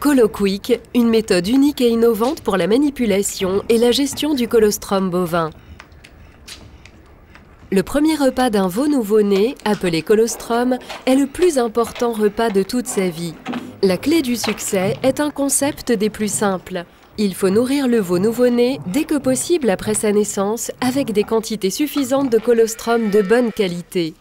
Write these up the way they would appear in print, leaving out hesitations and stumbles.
ColoQuick, une méthode unique et innovante pour la manipulation et la gestion du colostrum bovin. Le premier repas d'un veau nouveau-né, appelé colostrum, est le plus important repas de toute sa vie. La clé du succès est un concept des plus simples. Il faut nourrir le veau nouveau-né dès que possible après sa naissance avec des quantités suffisantes de colostrum de bonne qualité.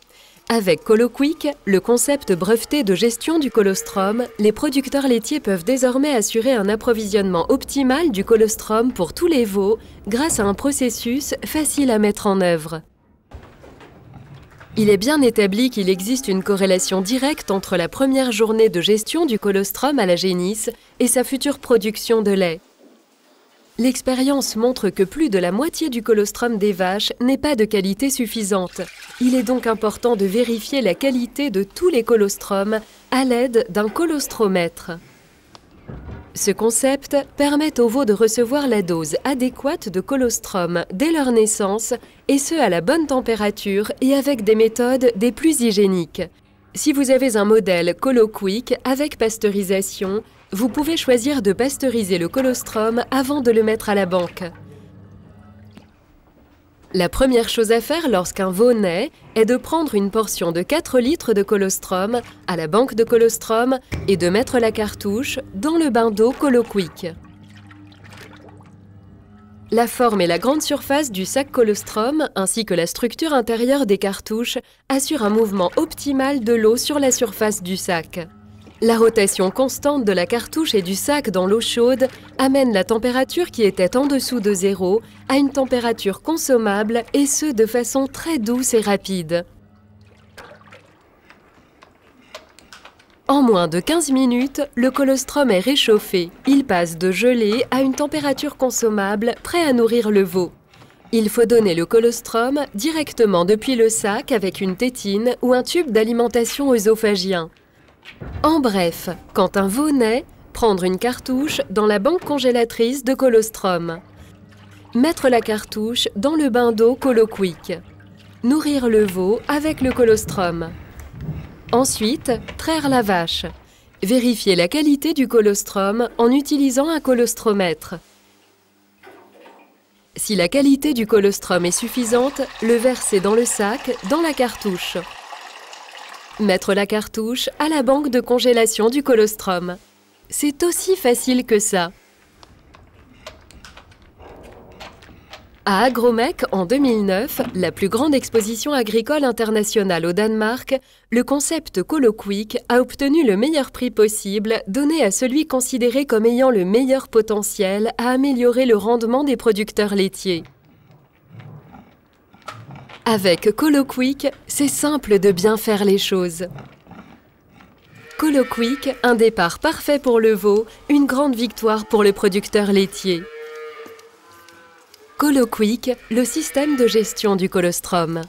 Avec ColoQuick, le concept breveté de gestion du colostrum, les producteurs laitiers peuvent désormais assurer un approvisionnement optimal du colostrum pour tous les veaux grâce à un processus facile à mettre en œuvre. Il est bien établi qu'il existe une corrélation directe entre la première journée de gestion du colostrum à la génisse et sa future production de lait. L'expérience montre que plus de la moitié du colostrum des vaches n'est pas de qualité suffisante. Il est donc important de vérifier la qualité de tous les colostrums à l'aide d'un colostromètre. Ce concept permet aux veaux de recevoir la dose adéquate de colostrum dès leur naissance, et ce à la bonne température et avec des méthodes des plus hygiéniques. Si vous avez un modèle ColoQuick avec pasteurisation, vous pouvez choisir de pasteuriser le colostrum avant de le mettre à la banque. La première chose à faire lorsqu'un veau naît est de prendre une portion de 4 litres de colostrum à la banque de colostrum et de mettre la cartouche dans le bain d'eau ColoQuick. La forme et la grande surface du sac colostrum ainsi que la structure intérieure des cartouches assurent un mouvement optimal de l'eau sur la surface du sac. La rotation constante de la cartouche et du sac dans l'eau chaude amène la température qui était en dessous de 0 à une température consommable, et ce de façon très douce et rapide. En moins de 15 minutes, le colostrum est réchauffé. Il passe de gelé à une température consommable, prêt à nourrir le veau. Il faut donner le colostrum directement depuis le sac avec une tétine ou un tube d'alimentation œsophagien. En bref, quand un veau naît, prendre une cartouche dans la banque congélatrice de colostrum. Mettre la cartouche dans le bain d'eau ColoQuick. Nourrir le veau avec le colostrum. Ensuite, traire la vache. Vérifier la qualité du colostrum en utilisant un colostromètre. Si la qualité du colostrum est suffisante, le verser dans le sac, dans la cartouche. Mettre la cartouche à la banque de congélation du colostrum. C'est aussi facile que ça. À Agromec, en 2009, la plus grande exposition agricole internationale au Danemark, le concept ColoQuick a obtenu le meilleur prix possible donné à celui considéré comme ayant le meilleur potentiel à améliorer le rendement des producteurs laitiers. Avec ColoQuick, c'est simple de bien faire les choses. ColoQuick, un départ parfait pour le veau, une grande victoire pour le producteur laitier. ColoQuick, le système de gestion du colostrum.